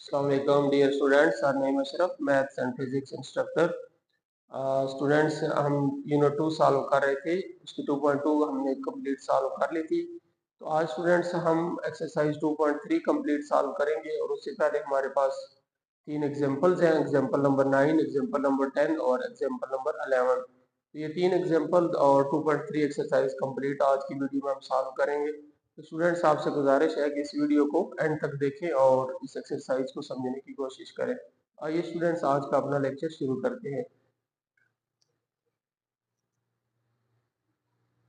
अस्सलाम वालेकुम dear students, sir Naeem Ashraf, maths and physics instructor. Students, हम यूनिट 2 सॉल्व कर रहे थे, उसकी 2.2 हमने कंप्लीट सॉल्व कर ली थी। तो आज स्टूडेंट्स हम एक्सरसाइज 2.3 कंप्लीट सॉल्व करेंगे और उससे पहले हमारे पास 3 एग्जांपल्स हैं, एग्जांपल नंबर 9, एग्जांपल नंबर 10 और एग्जांपल नंबर 11। तो ये 3 एग्जांपल और 2.3 एक्सरसाइज कंप्लीट आज की वीडियो में हम सॉल्व करेंगे। तो स्टूडेंट्स, आपसे गुजारिश है कि इस वीडियो को एंड तक देखें और इस एक्सरसाइज को समझने की कोशिश करें। आइए स्टूडेंट्स, आज का अपना लेक्चर शुरू करते हैं।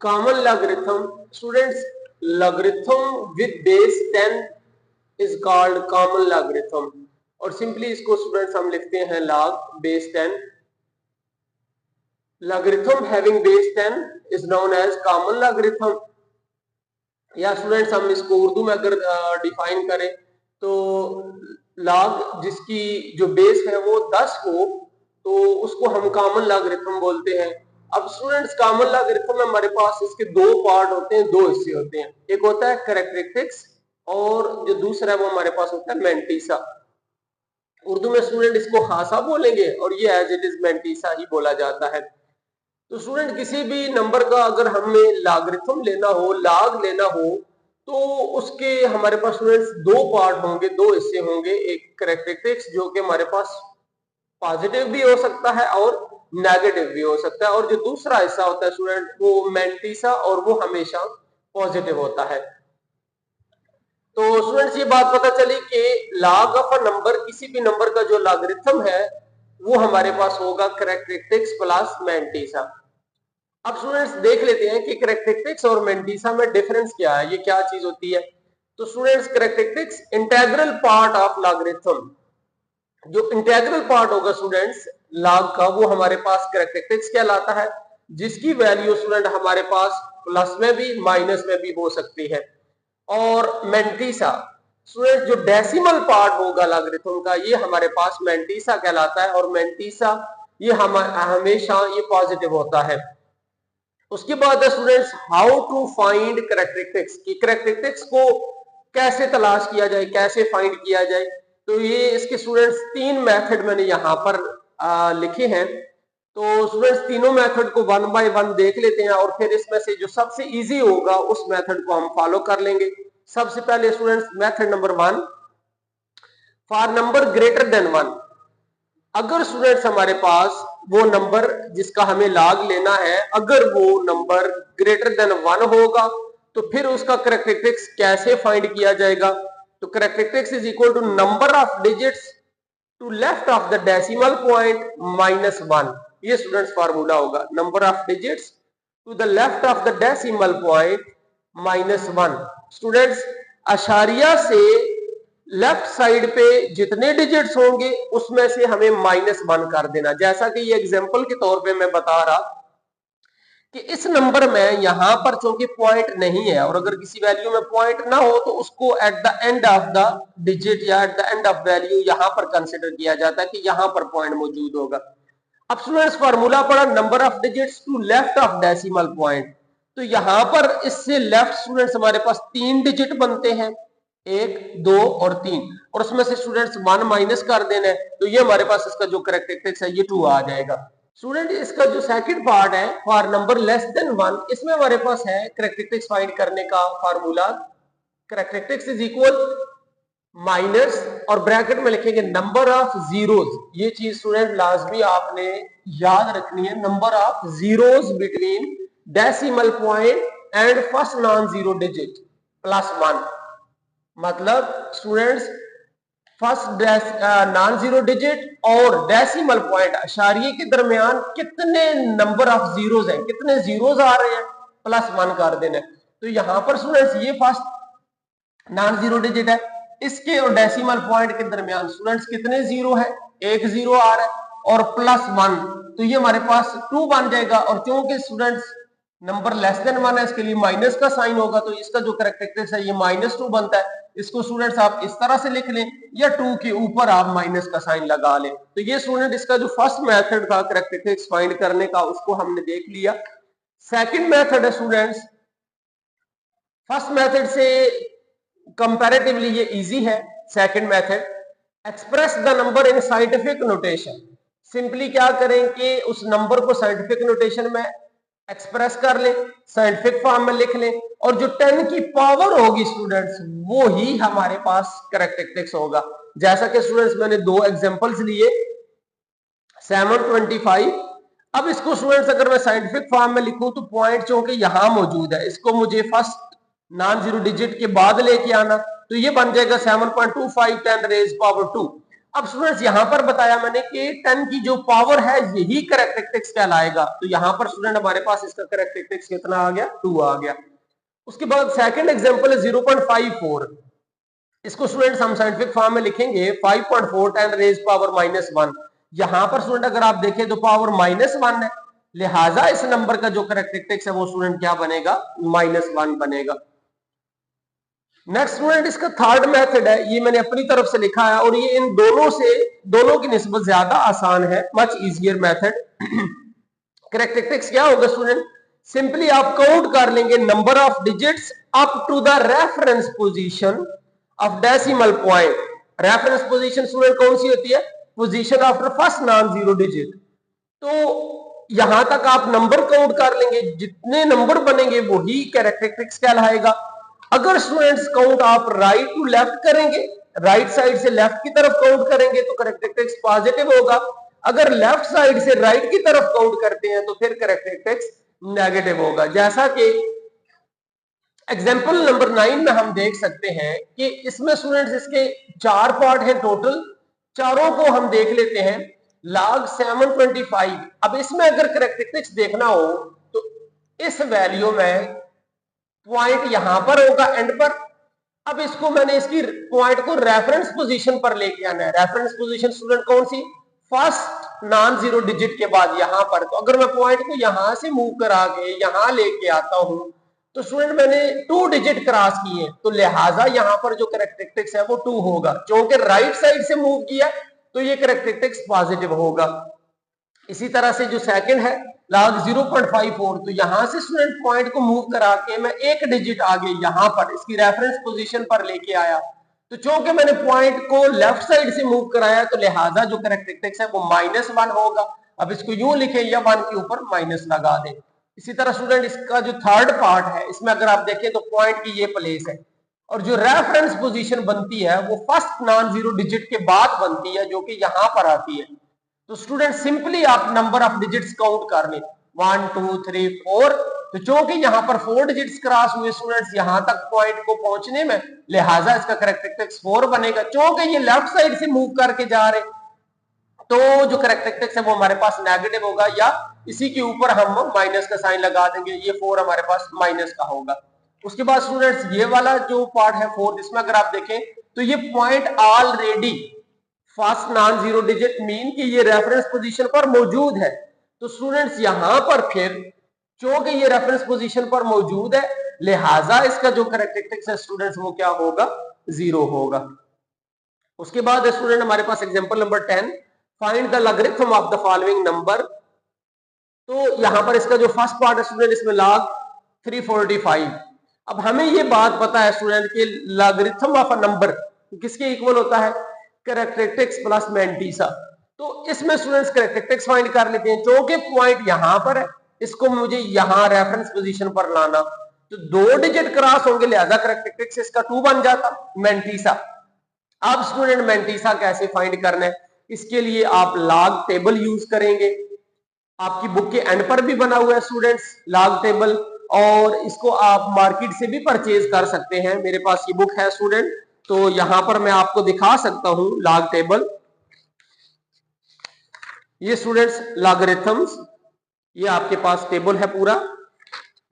Common logarithm. Students, logarithm with base 10 is called common logarithm, और सिंपली इसको स्टूडेंट्स हम लिखते हैं log base 10। Logarithm having base 10 is known as common logarithm. या स्टूडेंट्स, हम इसको उर्दू में अगर डिफाइन करें तो लॉग जिसकी जो बेस है वो 10 हो तो उसको हम कॉमन लॉगरिथम बोलते हैं। अब स्टूडेंट्स, कॉमन लॉगरिथम में हमारे पास इसके दो पार्ट होते हैं, दो हिस्से होते हैं। एक होता है कैरेक्टरिस्टिक्स और जो दूसरा है वो हमारे पास होता है मैंटीसा। उर्दू में स्टूडेंट इसको खासा बोलेंगे और ये एज इट इज मैंटीसा ही बोला जाता है। तो स्टूडेंट, किसी भी नंबर का अगर हमें लॉगरिथम लेना हो, लॉग लेना हो, तो उसके हमारे पास स्टूडेंट्स दो पार्ट होंगे, दो हिस्से होंगे। एक कैरेक्टरिस्टिक्स जो कि हमारे पास पॉजिटिव भी हो सकता है और नेगेटिव भी हो सकता है, और जो दूसरा हिस्सा होता है स्टूडेंट वो मैंटीसा, और वो हमेशा पॉजिटिव होता है। तो स्टूडेंट्स, ये बात पता चली कि लॉग ऑफ अ नंबर, किसी भी नंबर का जो लॉगरिथम है वो हमारे पास होगा कैरेक्टरिस्टिक्स प्लस मैंटीसा। अब स्टूडेंट्स देख लेते हैं कि कैरेक्टरिस्टिक्स और मैंटीसा में डिफरेंस क्या है, ये क्या चीज होती है। तो students, characteristics integral part of logarithm. जो इंटीग्रल पार्ट होगा स्टूडेंट्स लॉग का, वो हमारे पास कैरेक्टरिस्टिक्स कहलाता है, जिसकी वैल्यू स्टूडेंट हमारे पास प्लस में भी माइनस में भी हो सकती है। और मैंटीसा स्टूडेंट, जो डेसिमल पार्ट होगा लॉगरिथम का, ये हमारे पास मैंटीसा कहलाता है, और मैंटीसा ये हमेशा ये पॉजिटिव होता है। उसके बाद है students how to find characteristics, की कैरेक्टरिस्टिक्स को कैसे तलाश किया जाए, कैसे फाइंड किया जाए। तो ये इसके स्टूडेंट्स तीन मेथड मैंने यहाँ पर लिखे हैं। तो स्टूडेंट्स, तीनों मेथड को वन बाय वन देख लेते हैं और फिर इसमें से जो सबसे इजी होगा उस मेथड को हम फॉलो कर लेंगे। सबसे पहले students, method number 1, for number greater than 1। अगर स्टूडेंट्स हमारे पास वो नंबर जिसका हमें लॉग लेना है, अगर वो नंबर ग्रेटर देन 1 होगा तो फिर उसका कैरेक्टरिस्टिक्स कैसे फाइंड किया जाएगा। तो characteristics is equal to number of digits to left of the decimal point minus 1। ये स्टूडेंट्स फार्मूला होगा, number of digits to the left of the decimal point minus 1। Students, अशारिया से लेफ्ट साइड पे जितने digits होंगे उसमें से हमें -1 कर देना। जैसा कि ये एग्जांपल के तौर पे मैं बता रहा कि इस नंबर में यहां पर चूंकि पॉइंट नहीं है, और अगर किसी वैल्यू में पॉइंट ना हो तो उसको at the end of the digit या at the end of value यहां पर कंसिडर किया जाता है कि यहां पर पॉइंट मौजूद होगा। अब स्टूडेंट्स, फार्मूला पड़ा number of digits to left of decimal point. तो यहां पर इससे लेफ्ट स्टूडेंट्स हमारे पास 3 डिजिट बनते हैं, 1, 2 और 3, और उसमें से स्टूडेंट्स 1 माइनस कर देना है, तो ये हमारे पास इसका जो कैरेक्टरिस्टिक्स है ये 2 आ जाएगा। स्टूडेंट, इसका जो सेकंड पार्ट है फॉर नंबर लेस देन 1, इसमें हमारे पास है कैरेक्टरिस्टिक्स फाइंड करने का formula, characteristics is equal minus और ब्रैकेट में लिखेंगे नंबर ऑफ जीरोस। ये चीज स्टूडेंट लाजमी आपने याद रखनी है, number of zeros between decimal point and first non zero digit plus 1। मतलब students, first non zero digit और डेसिमल पॉइंट अशारिये के दरमियान कितने नंबर ऑफ जीरोस हैं, कितने जीरोस आ रहे हैं, +1 कर देना। तो यहां पर स्टूडेंट्स ये फर्स्ट नॉन जीरो डिजिट है, इसके और डेसिमल पॉइंट के दरमियान स्टूडेंट्स कितने जीरो है, एक जीरो आ रहा है और +1, तो ये हमारे पास 2 बन जाएगा। और क्योंकि स्टूडेंट्स नंबर लेस देन 1 है, इसके लिए माइनस का साइन होगा, तो इसका जो कैरेक्टरिस्टिक्स है ये -2 बनता है। इसको स्टूडेंट्स आप इस तरह से लिख लें या 2 के ऊपर आप माइनस का साइन लगा लें। तो ये स्टूडेंट इसका जो फर्स्ट मेथड था कैरेक्टरिस्टिक्स फाइंड करने का, उसको हमने देख लिया। सेकंड मेथड है स्टूडेंट्स, फर्स्ट मेथड से कंपैरेटिवली ये इजी है। Second method, express the number in scientific notation, simply क्या करें कि उस नंबर को साइंटिफिक नोटेशन में एक्सप्रेस कर ले, साइंटिफिक फॉर्म में लिख ले, और जो 10 की पावर होगी स्टूडेंट्स वो ही हमारे पास कैरेक्टरिस्टिक्स होगा। जैसा कि स्टूडेंट्स मैंने दो एग्जांपल्स लिए 725। अब इसको स्टूडेंट्स अगर मैं साइंटिफिक फॉर्म में लिखूं तो पॉइंट चूंकि यहां मौजूद है, इसको मुझे फर्स्ट नॉन जीरो डिजिट के बाद लेके आना, तो ये बन जाएगा 7.25 10 रेज पावर 2। अब स्टूडेंट्स यहां पर बताया मैंने कि 10 की जो पावर है यही कैरेक्टरिस्टिक्स कहलाएगा, तो यहां पर स्टूडेंट हमारे पास इसका कैरेक्टरिस्टिक्स कितना आ गया, 2 आ गया। उसके बाद सेकंड एग्जांपल है 0.54, इसको स्टूडेंट्स हम साइंटिफिक फॉर्म में लिखेंगे 5.4 10 रेज पावर -1। यहां पर स्टूडेंट अगर आप देखें तो पावर -1 है, लिहाजा इस नंबर का जो कैरेक्टरिस्टिक्स है वो स्टूडेंट क्या बनेगा, -1 बनेगा। नेक्स्ट स्टूडेंट इसका थर्ड मेथड है, ये मैंने अपनी तरफ से लिखा है और ये इन दोनों की निस्बत ज्यादा आसान है, मच इजियर मेथड। कैरेक्टरिस्टिक्स क्या होगा स्टूडेंट, सिंपली आप काउंट कर लेंगे number of digits up to the reference position of decimal point. Reference position student कौन सी होती है, position after first non zero digit. तो यहां तक आप नंबर काउंट कर लेंगे, जितने नंबर बनेंगे वही कैरेक्टरिस्टिक्स कहलाएगा। अगर स्टूडेंट्स काउंट आप राइट टू लेफ्ट करेंगे, राइट साइड से लेफ्ट की तरफ काउंट करेंगे तो कैरेक्टरिस्टिक्स पॉजिटिव होगा, अगर लेफ्ट साइड से राइट की तरफ काउंट करते हैं तो फिर कैरेक्टरिस्टिक्स नेगेटिव होगा। जैसा कि एग्जाम्पल नंबर 9 में हम देख सकते हैं कि इसमें स्टूडेंट्स इसके 4 पार्ट हैं टोटल, चारों को हम देख लेते हैं। log 725, अब इसमें अगर कैरेक्टरिस्टिक्स देखना हो तो इस वैल्यू में पॉइंट यहां पर होगा एंड पर। अब इसको मैंने इसकी पॉइंट को रेफरेंस पोजीशन पर लेके आना है। रेफरेंस पोजीशन स्टूडेंट कौन सी, फर्स्ट नॉन जीरो डिजिट के बाद यहां पर। तो अगर मैं पॉइंट को यहां से मूव करा के यहां लेके आता हूं तो स्टूडेंट मैंने 2 डिजिट क्रॉस किए, तो लिहाजा यहां पर जो कैरेक्टरिस्टिक्स है वो 2 होगा। क्योंकि राइट साइड से मूव किया तो ये कैरेक्टरिस्टिक्स पॉजिटिव होगा। इसी तरह से जो सेकंड है log 0.54, तो यहां से स्टूडेंट पॉइंट को मूव करा के मैं एक डिजिट आगे यहां पर इसकी रेफरेंस पोजीशन पर लेके आया, तो चूंकि मैंने पॉइंट को लेफ्ट साइड से मूव कराया तो लिहाजा जो कैरेक्टरिस्टिक्स है वो -1 होगा। अब इसको यूं लिखें या 1 के ऊपर माइनस लगा दें। इसी तरह स्टूडेंट इसका जो थर्ड पार्ट है इसमें अगर आप देखें तो पॉइंट की ये प्लेस है और जो रेफरेंस पोजीशन बनती है वो फर्स्ट नॉन जीरो डिजिट के बाद बनती है जो कि यहां पर आती है। तो स्टूडेंट सिंपली आप नंबर ऑफ डिजिट्स काउंट कर लें 1 2 3 4। तो चूंकि यहां पर 4 डिजिट्स क्रॉस हुए स्टूडेंट्स यहां तक पॉइंट को पहुंचने में, लिहाजा इसका कैरेक्टरिस्टिक्स 4 बनेगा। चूंकि ये लेफ्ट साइड से मूव करके जा रहे तो जो कैरेक्टरिस्टिक्स है वो हमारे पास नेगेटिव होगा, या इसी के ऊपर हम माइनस का साइन लगा देंगे, ये 4 हमारे पास माइनस का होगा। उसके बाद स्टूडेंट्स ये वाला जो पार्ट है 4, इसमें अगर आप देखें तो ये point already first non zero digit mean कि ये रेफरेंस पोजीशन पर मौजूद है। तो स्टूडेंट्स यहां पर फिर क्योंकि ये रेफरेंस पोजीशन पर मौजूद है लिहाजा इसका जो कैरेक्टरिस्टिक्स है स्टूडेंट्स वो क्या होगा, 0 होगा। उसके बाद स्टूडेंट हमारे पास example number 10, find the logarithm of the following number. तो यहां पर इसका जो फर्स्ट पार्ट है स्टूडेंट इसमें log 345। अब हमें ये बात पता है स्टूडेंट कि लॉगरिथम ऑफ अ नंबर किसके इक्वल होता है, कैरेक्टरिस्टिक्स प्लस मैंटीसा। तो इसमें स्टूडेंट्स कैरेक्टरिस्टिक्स फाइंड कर लेते हैं। क्योंकि पॉइंट यहां पर है इसको मुझे यहां रेफरेंस पोजीशन पर लाना, तो 2 डिजिट क्रॉस होंगे लिहाजा कैरेक्टरिस्टिक्स इसका 2 बन जाता मैंटीसा। अब स्टूडेंट मैंटीसा कैसे फाइंड करना है, इसके लिए आप लॉग टेबल यूज करेंगे। आपकी बुक के एंड पर भी बना हुआ है स्टूडेंट्स लॉग टेबल, और इसको आप मार्केट से भी परचेज कर सकते हैं। मेरे पास ये बुक है स्टूडेंट, तो यहां पर मैं आपको दिखा सकता हूं लॉग टेबल। ये स्टूडेंट्स लॉगरिथम्स, ये आपके पास टेबल है पूरा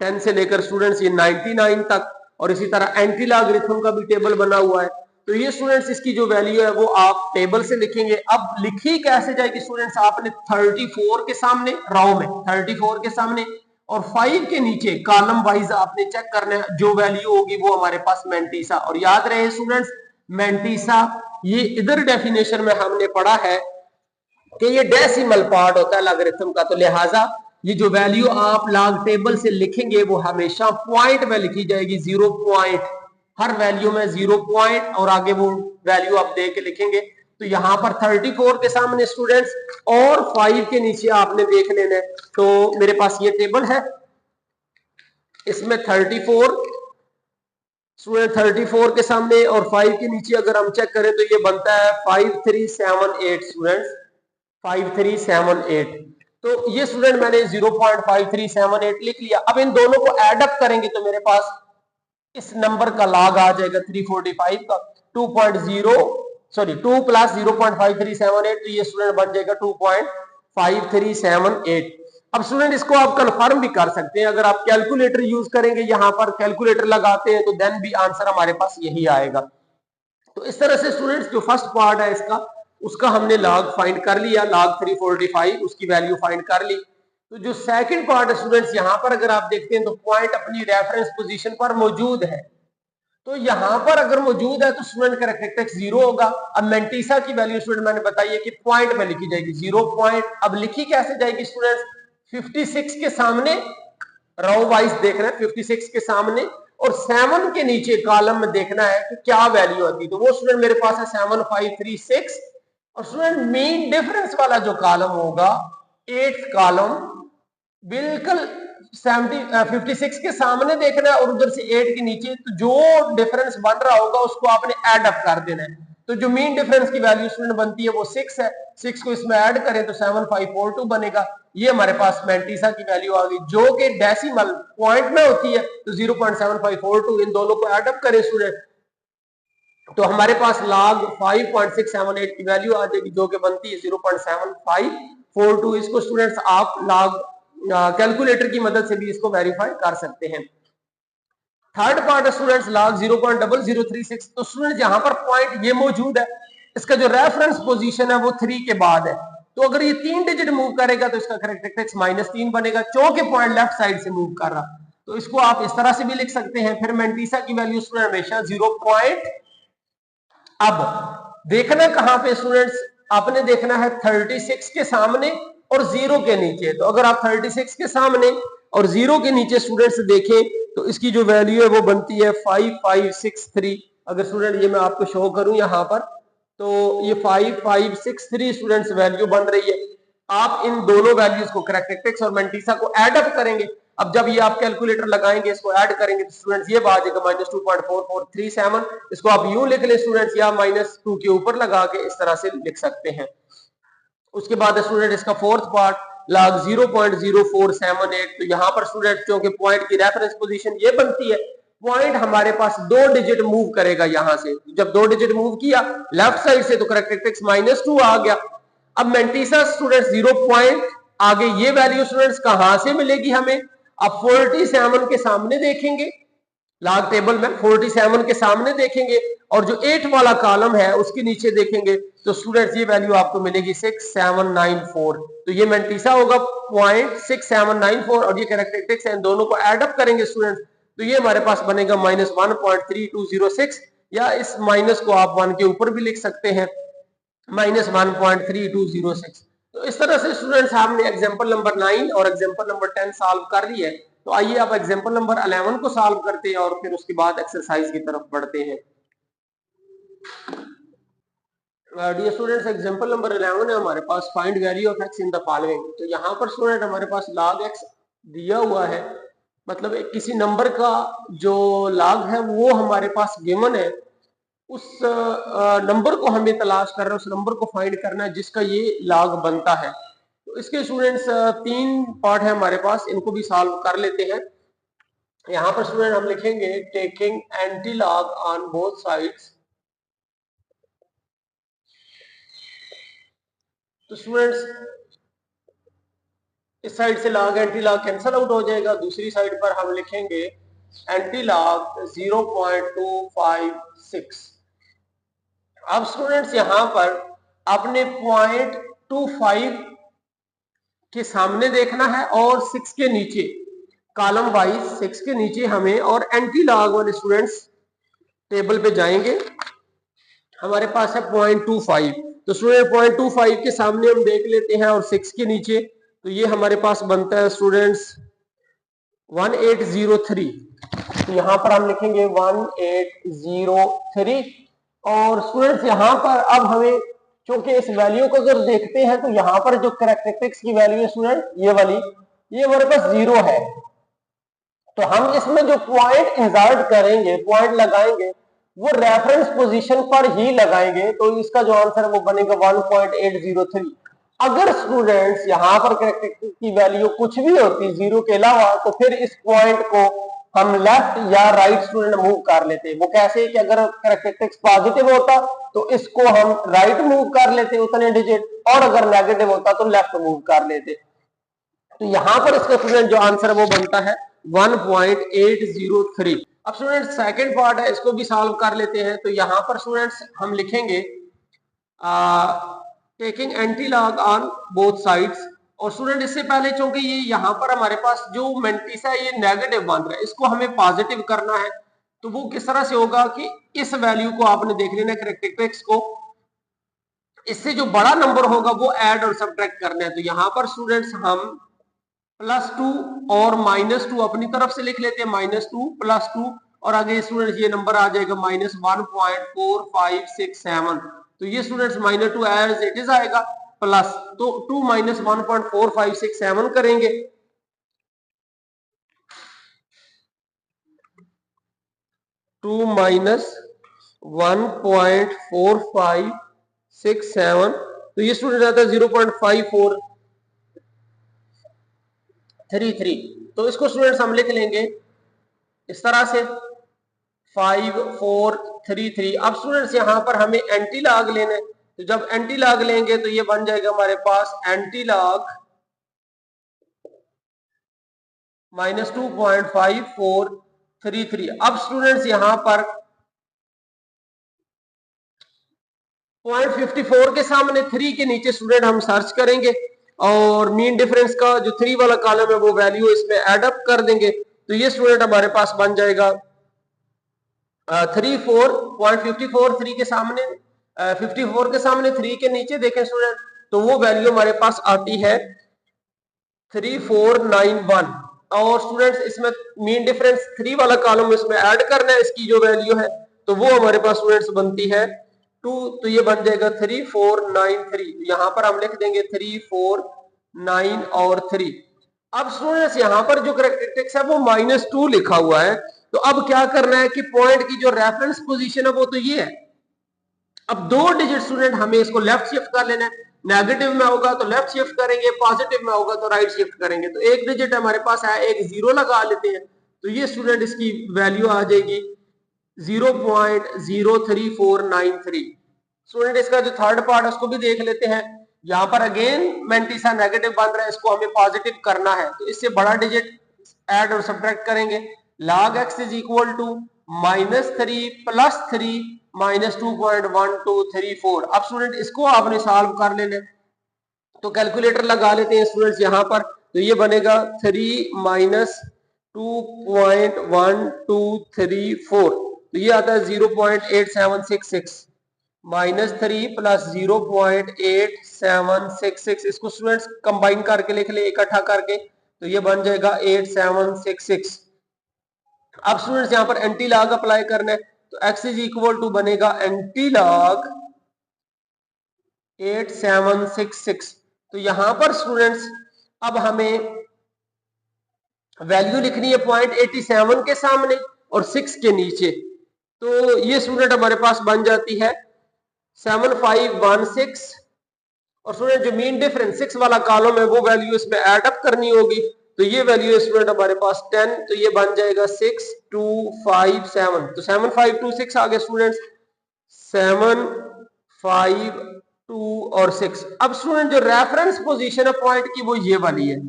10 से लेकर स्टूडेंट्स ये 99 तक, और इसी तरह एंटी लॉगरिथम का भी टेबल बना हुआ है। तो ये स्टूडेंट्स इसकी जो वैल्यू है वो आप टेबल से लिखेंगे। अब लिखी कैसे जाएगी स्टूडेंट्स, आपने 34 के सामने रो में 34 के सामने और 5 के नीचे कॉलम वाइज आपने चेक करना है, जो वैल्यू होगी वो हमारे पास मैंटीसा। और याद रहे स्टूडेंट्स मैंटीसा ये इधर डेफिनेशन में हमने पढ़ा है कि ये डेसिमल पार्ट होता है लॉगरिथम का, तो लिहाजा ये जो वैल्यू आप लॉग टेबल से लिखेंगे वो हमेशा पॉइंट में लिखी जाएगी, 0 पॉइंट, हर वैल्यू में 0 पॉइंट और आगे वो वैल्यू आप दे के लिखेंगे। तो यहाँ पर 34 के सामने स्टूडेंट्स और 5 के नीचे आपने देख लेना है। तो मेरे पास ये टेबल है, इसमें 34 स्टूडेंट 34 के सामने और 5 के नीचे अगर हम चेक करें तो ये बनता है 5378 स्टूडेंट्स, 5378। तो ये स्टूडेंट मैंने 0.5378 लिख लिया। अब इन दोनों को ऐड अप करेंगे तो मेरे पास इस नंबर का लॉग आ जाएगा 345 का 2 प्लस 0.5378, तो ये स्टूडेंट बन जाएगा 2.5378। अब स्टूडेंट इसको आप कंफर्म भी कर सकते हैं, अगर आप कैलकुलेटर यूज करेंगे, यहां पर कैलकुलेटर लगाते हैं तो देन भी आंसर हमारे पास यही आएगा। तो इस तरह से स्टूडेंट्स जो फर्स्ट पार्ट है इसका, उसका हमने लॉग फाइंड कर लिया, लॉग 345 उसकी वैल्यू फाइंड कर ली। तो जो सेकंड पार्ट है स्टूडेंट्स, यहां पर अगर आप देखते हैं तो पॉइंट अपनी रेफरेंस पोजीशन पर मौजूद है, तो यहां पर अगर मौजूद है तो स्टूडेंट का कैरेक्टरिस्टिक 0 होगा। अब मेंटीसा की वैल्यू स्टूडेंट मैंने बताई है कि पॉइंट में लिखी जाएगी 0 पॉइंट। अब लिखी कैसे जाएगी स्टूडेंट्स, 56 के सामने रो वाइज देखना है, 56 के सामने और 7 के नीचे कॉलम में देखना है कि क्या वैल्यू आती है। तो वो स्टूडेंट मेरे पास है 7536। और स्टूडेंट मीन डिफरेंस वाला जो कॉलम होगा, 8th कॉलम बिल्कुल 56 के सामने देखना है और उधर से 8 के नीचे, तो जो डिफरेंस बन रहा होगा उसको आपने ऐड अप कर देना है। तो जो मीन डिफरेंस की वैल्यू स्टूडेंट बनती है वो 6 है, 6 को इसमें ऐड करें तो 7542 बनेगा। ये हमारे पास मेंटीसा की वैल्यू आ गई, जो कि डेसिमल पॉइंट में होती है। तो 0.7542 इन दोनों को ऐड अप करें स्टूडेंट, तो हमारे पास लॉग 5.678 की वैल्यू आ जाएगी, जो कि बनती है 0.7542। इसको स्टूडेंट्स आप लॉग कैलकुलेटर की मदद से भी इसको वेरीफाई कर सकते हैं। थर्ड पार्ट है स्टूडेंट्स लॉग 0.0036। तो स्टूडेंट्स यहां पर पॉइंट ये मौजूद है, इसका जो रेफरेंस पोजीशन है वो 3 के बाद है, तो अगर ये 3 डिजिट मूव करेगा तो इसका कैरेक्टरिस्टिक्स -3 बनेगा, क्योंकि पॉइंट लेफ्ट साइड से मूव कर रहा। तो इसको आप इस तरह से भी लिख सकते हैं। फिर मेंटीसा की वैल्यू स्टूडेंट हमेशा 0 अब देखना कहां पे स्टूडेंट्स, आपने देखना है 36 के सामने और 0 के नीचे। तो अगर आप 36 के सामने और 0 के नीचे स्टूडेंट्स देखें तो इसकी जो वैल्यू है वो बनती है 5563। अगर स्टूडेंट ये मैं आपको शो करूं यहां पर, तो ये 5563 स्टूडेंट्स वैल्यू बन रही है। आप इन दोनों वैल्यूज को कैरेक्टरिस्टिक्स और मेंटीसा को ऐड अप करेंगे। अब जब ये आप कैलकुलेटर लगाएंगे, इसको ऐड करेंगे तो स्टूडेंट्स ये बात है -2.4437। इसको आप यूं लिख ले स्टूडेंट्स, या -2 के ऊपर लगा के इस तरह से लिख सकते हैं। उसके बाद स्टूडेंट इसका फोर्थ पार्ट लॉग 0.0478। तो यहां पर स्टूडेंट क्योंकि पॉइंट की रेफरेंस पोजीशन ये बनती है, पॉइंट हमारे पास 2 डिजिट मूव करेगा यहां से। जब 2 डिजिट मूव किया लेफ्ट साइड से तो कैरेक्टरिस्टिक्स -2 आ गया। अब मेंटीसा स्टूडेंट्स 0 पॉइंट आगे ये वैल्यू स्टूडेंट्स कहां से मिलेगी हमें, अब 47 के सामने देखेंगे, लॉग टेबल में 47 के सामने देखेंगे और जो 8 वाला कॉलम है उसके नीचे देखेंगे तो स्टूडेंट्स ये वैल्यू आपको मिलेगी 6794। तो ये मेंटीसा होगा 0.6794 और ये कैरेक्टरिस्टिक्स इन दोनों को ऐड अप करेंगे स्टूडेंट्स, तो ये हमारे पास बनेगा -1.3206, या इस माइनस को आप 1 के ऊपर भी लिख सकते हैं, -1.3206। तो इस तरह से स्टूडेंट्स हमने एग्जांपल नंबर 9 और एग्जांपल नंबर 10 सॉल्व कर ली है। तो आइए आप एग्जांपल नंबर 11 को सॉल्व करते हैं और फिर उसके बाद एक्सरसाइज की तरफ बढ़ते हैं। डियर स्टूडेंट्स, एग्जांपल नंबर 11 है हमारे पास, find value of x in the following. तो यहाँ पर स्टूडेंट हमारे पास log x दिया हुआ है, मतलब किसी नंबर का जो log है वो हमारे पास गिवन है, उस नंबर को हमें तलाश कर रहे हैं, उस नंबर को फाइंड करना है जिसका ये log बनता है। तो इसके स्टूडेंट्स 3 पार्ट है हमारे पास, इनको भी सॉल्व कर लेते हैं। यहाँ पर स्टूडेंट हम लिखेंगे taking anti log on both sides. तो स्टूडेंट्स इस साइड से log anti log cancel out हो जाएगा, दूसरी साइड पर हम लिखेंगे एंटी लॉग 0.256। अब स्टूडेंट्स यहां पर आपने 0.25 के सामने देखना है और 6 के नीचे, कॉलम वाइज 6 के नीचे हमें, और एंटी लॉग वाले स्टूडेंट्स टेबल पे जाएंगे, हमारे पास है 0.25। तो स्टूडेंट 0.25 के सामने हम देख लेते हैं और 6 के नीचे, तो ये हमारे पास बनता है स्टूडेंट्स 1803। तो यहां पर हम लिखेंगे 1803। और स्टूडेंट्स यहां पर अब हमें क्योंकि इस वैल्यू को अगर देखते हैं तो यहाँ पर जो कैरेक्टरिस्टिक्स की वैल्यू है स्टूडेंट ये वाली, ये हमारे पास 0 है। तो हम इसमें जो पॉइंट इंसर्ट करेंगे, पॉइंट लगाएंगे, वो रेफरेंस पोजीशन पर ही लगाएंगे। तो इसका जो आंसर है वो बनेगा 1.803। अगर स्टूडेंट्स यहाँ पर कैरेक्टरिस्टिक की वैल्यू कुछ भी होती 0 के अलावा, तो फिर इस पॉइंट को हम लेफ्ट या राइट स्टूडेंट मूव कर लेते। वो कैसे कि अगर कैरेक्टरिस्टिक्स पॉजिटिव होता तो इसको हम राइट मूव कर लेते उतने डिजिट, और अगर नेगेटिव होता तो लेफ्ट मूव कर लेते। तो यहां पर इसका स्टूडेंट जो आंसर है वो बनता है 1.803। अब स्टूडेंट सेकंड पार्ट है, इसको भी सॉल्व कर लेते हैं। तो यहां पर स्टूडेंट्स हम लिखेंगे taking anti log on both sides. और स्टूडेंट इससे पहले चूंकि ये यहाँ पर हमारे पास जो मेंटिस है ये नेगेटिव बन रहा है, इसको हमें पॉजिटिव करना है। तो वो किस तरह से होगा कि इस वैल्यू को आपने देख लेना कैरेक्टरिस्टिक्स को, इससे जो बड़ा नंबर होगा वो ऐड और सब्ट्रैक्ट करना है। तो यहाँ पर स्टूडेंट्स हम +2 और -2 अपनी तरफ से लिख लेते हैं, -2 +2, और आगे स्टूडेंट्स ये नंबर आ जाएगा -1.4567। तो ये स्टूडेंट्स -2 एज इट इज आएगा, प्लस तो 2 - 1.4567 करेंगे। टू -1.4567, तो ये स्टूडेंट आता है 0.5433। तो इसको स्टूडेंट्स हम लिख लेंगे इस तरह से 5433। अब स्टूडेंट्स यहां पर हमें एंटी लॉग लेना है। तो जब एंटी लॉग लेंगे तो ये बन जाएगा हमारे पास एंटी लॉग -2.5433। अब स्टूडेंट्स यहां पर 0.54 के सामने 3 के नीचे स्टूडेंट हम सर्च करेंगे और मीन डिफरेंस का जो 3 वाला कॉलम है वो वैल्यू इसमें ऐड अप कर देंगे। तो ये स्टूडेंट हमारे पास बन जाएगा 34.54। 3 के सामने 54 के सामने 3 के नीचे देखें स्टूडेंट, तो वो वैल्यू हमारे पास आती है 3491। और स्टूडेंट्स इसमें मीन डिफरेंस 3 वाला कॉलम इसमें ऐड करना है, इसकी जो वैल्यू है तो वो हमारे पास स्टूडेंट्स बनती है 2। तो ये बन जाएगा 3493। यहाँ पर हम लिख देंगे 349 और 3। अब स्टूडेंट्स यहाँ पर जो कैरेक्टरिस्टिक्स है वो -2 लिखा हुआ है। तो अब क्या करना है कि पॉइंट की जो रेफरेंस पोजीशन है वो तो ये है। अब 2 डिजिट स्टूडेंट हमें इसको लेफ्ट शिफ्ट कर लेना है। नेगेटिव में होगा तो लेफ्ट शिफ्ट करेंगे, पॉजिटिव में होगा तो राइट शिफ्ट करेंगे। तो एक डिजिट हमारे पास है, एक 0 लगा लेते हैं। तो ये स्टूडेंट इसकी वैल्यू आ जाएगी 0.03493। स्टूडेंट इसका जो थर्ड पार्ट है उसको भी देख लेते हैं। यहाँ पर अगेन मेंटिसा नेगेटिव बन रहा है, इसको हमें पॉजिटिव करना है। तो इससे बड़ा डिजिट ऐड और सब्ट्रैक्ट करेंगे। log x is equal to -3 + 3 -2.1234। अब स्टूडेंट इसको आपने सॉल्व कर लेना है। तो कैलकुलेटर लगा लेते हैं स्टूडेंट्स यहाँ पर। तो ये बनेगा 3 - 2.1234। तो ये आता है 0.8766 -3 + 0.8766। इसको स्टूडेंट्स कंबाइन करके लिख ले, इकट्ठा करके, तो ये बन जाएगा 8766। अब स्टूडेंट्स यहाँ पर एंटी लॉग अप्लाई करना है। तो x इज इक्वल टू बनेगा एंटी लॉग 8766। तो यहां पर स्टूडेंट्स अब हमें वैल्यू लिखनी है 0.87 के सामने और 6 के नीचे। तो ये स्टूडेंट हमारे पास बन जाती है 7516। और स्टूडेंट जो मीन डिफरेंस 6 वाला कॉलम है वो वैल्यू इसमें ऐड अप करनी होगी। तो ये वैल्यू स्टूडेंट हमारे पास 10। तो ये बन जाएगा 6257। तो 7526 आ गए स्टूडेंट्स, 752 और 6। अब स्टूडेंट जो रेफरेंस पोजीशन है पॉइंट की वो ये वाली है।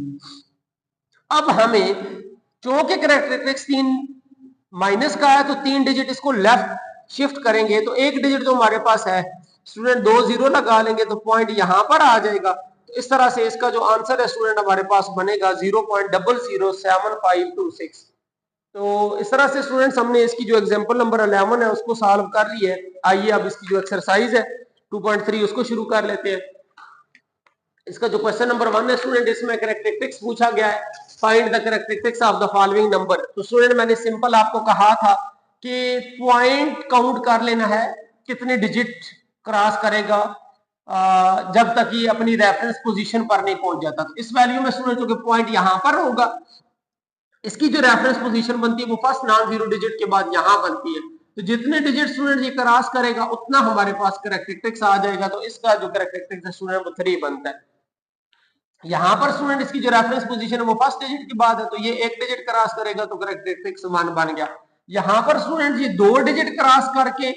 अब हमें क्योंकि कैरेक्टरिस्टिक्स 3 माइनस का है तो 3 डिजिट इसको लेफ्ट शिफ्ट करेंगे। तो एक डिजिट जो हमारे पास है स्टूडेंट 2 0 लगा लेंगे तो पॉइंट यहां पर आ जाएगा। तो इस तरह से इसका जो आंसर है स्टूडेंट हमारे पास बनेगा 0.007526। तो इस तरह से स्टूडेंट्स हमने इसकी जो एग्जांपल नंबर 11 है उसको सॉल्व कर ली है। आइए अब इसकी जो एक्सरसाइज है 2.3 उसको शुरू कर लेते हैं। इसका जो क्वेश्चन नंबर 1 है स्टूडेंट, इसमें कैरेक्टरिस्टिक्स पूछा गया है, find the characteristics of the following number. तो स्टूडेंट मैंने सिंपल आपको कहा था कि पॉइंट काउंट कर लेना है, कितने डिजिट क्रॉस करेगा जब तक ये अपनी रेफरेंस पोजीशन पर नहीं पहुंच जाता। तो इस वैल्यू में स्टूडेंट जो कि पॉइंट यहां पर होगा, इसकी जो रेफरेंस पोजीशन बनती है वो फर्स्ट नॉन जीरो डिजिट के बाद यहां बनती है। तो जितने डिजिट स्टूडेंट ये क्रॉस करेगा उतना हमारे पास कैरेक्टरिस्टिक्स आ जाएगा। तो इसका जो कैरेक्टरिस्टिक्स है स्टूडेंट वो 3 बनता है। यहां पर स्टूडेंट इसकी जो रेफरेंस पोजीशन है वो फर्स्ट डिजिट के बाद है, तो ये एक डिजिट क्रॉस करेगा तो कैरेक्टरिस्टिक्स 1 बन गया। यहां पर स्टूडेंट ये 2 डिजिट क्रॉस करके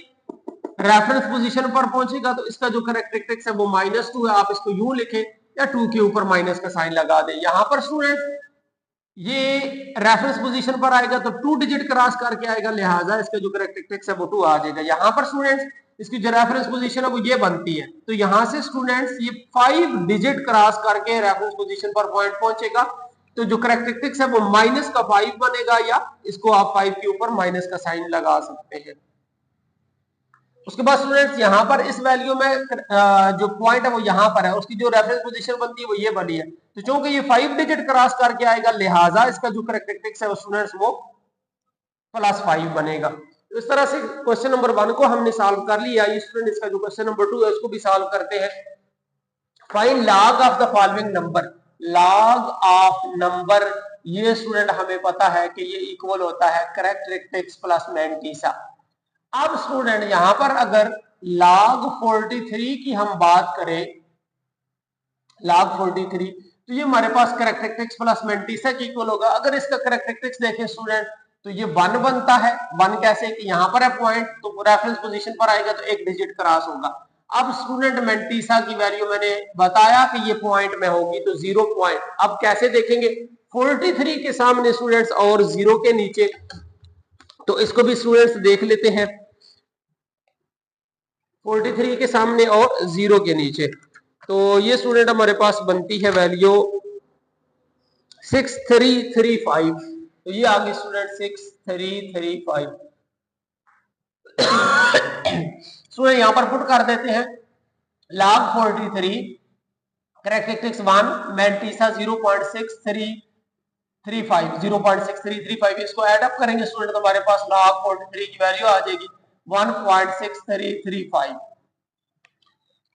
रेफरेंस पोजीशन पर पहुंचेगा तो इसका जो कैरेक्टरिस्टिक्स है वो -2 है। आप इसको यूं लिखें या 2 के ऊपर माइनस का साइन लगा दें। यहां पर स्टूडेंट ये रेफरेंस पोजीशन पर आएगा तो 2 डिजिट क्रॉस करके आएगा, लिहाजा इसका जो कैरेक्टरिस्टिक्स है वो 2 आ जाएगा। यहां पर स्टूडेंट्स इसकी जो रेफरेंस पोजीशन है वो ये बनती है, तो यहां से स्टूडेंट्स ये 5 डिजिट क्रॉस करके रेफरेंस पोजीशन पर पॉइंट पहुंचेगा। तो जो कैरेक्टरिस्टिक्स है वो -5 बनेगा, या इसको आप 5 के ऊपर माइनस का साइन लगा सकते हैं। उसके बाद स्टूडेंट्स यहां पर इस वैल्यू में जो पॉइंट है वो यहां पर है, उसकी जो रेफरेंस पोजीशन बनती है वो ये बनी है। तो चूंकि ये 5 डिजिट क्रॉस करके आएगा, लिहाजा इसका जो कैरेक्टरिस्टिक्स है वो स्टूडेंट्स वो +5 बनेगा। तो इस तरह से क्वेश्चन नंबर 1 को हमने सॉल्व कर लिया। ये स्टूडेंट इसका जो क्वेश्चन नंबर 2 है उसको भी सॉल्व करते हैं। Find log of the following number. Log of number, ये स्टूडेंट हमें पता है कि ये इक्वल होता है कैरेक्टरिस्टिक्स प्लस मैंटीसा। अब स्टूडेंट यहां पर अगर log 43 की हम बात करें, log 43, तो ये हमारे पास कैरेक्टरिस्टिक्स प्लस मैंटीसा के इक्वल होगा। अगर इसका कैरेक्टरिस्टिक्स देखें स्टूडेंट तो ये 1 बनता है। 1 कैसे कि यहां पर है पॉइंट, तो रेफरेंस पोजीशन पर आएगा तो एक डिजिट क्रॉस होगा। अब स्टूडेंट मैंटीसा की वैल्यू मैंने बताया कि ये पॉइंट में होगी, तो 0 पॉइंट। अब कैसे देखेंगे, 43 के सामने स्टूडेंट्स और 0 के नीचे, तो इसको भी स्टूडेंट्स देख लेते हैं। 43 के सामने और 0 के नीचे, तो ये स्टूडेंट हमारे पास बनती है वैल्यू 6335। तो ये आ गई स्टूडेंट 6335। स्टूडेंट यहां पर पुट कर देते हैं log 43 कैरेक्टरिस्टिक्स 1 मैंटीसा 0.6335, इसको ऐड अप करेंगे स्टूडेंट तो हमारे पास log 43 की वैल्यू आ जाएगी 1.6335।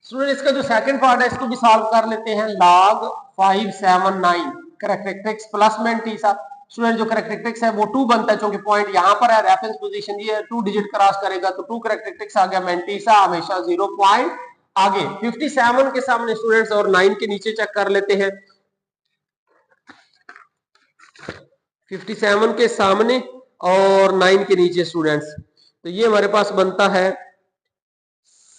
स्टूडेंट इसका जो सेकंड पार्ट है इसको भी सॉल्व कर लेते हैं। log 579 characteristics plus mantissa. Student जो कैरेक्टरिस्टिक्स है वो 2 बनता है, क्योंकि पॉइंट यहां पर है, रेफरेंस पोजीशन ये 2 डिजिट क्रॉस करेगा तो 2 कैरेक्टरिस्टिक्स आ गया। मैंटीसा हमेशा 0 पॉइंट आगे। 57 के सामने स्टूडेंट्स और 9 के नीचे चेक कर लेते हैं। 57 के सामने और 9 के नीचे स्टूडेंट्स, तो ये हमारे पास बनता है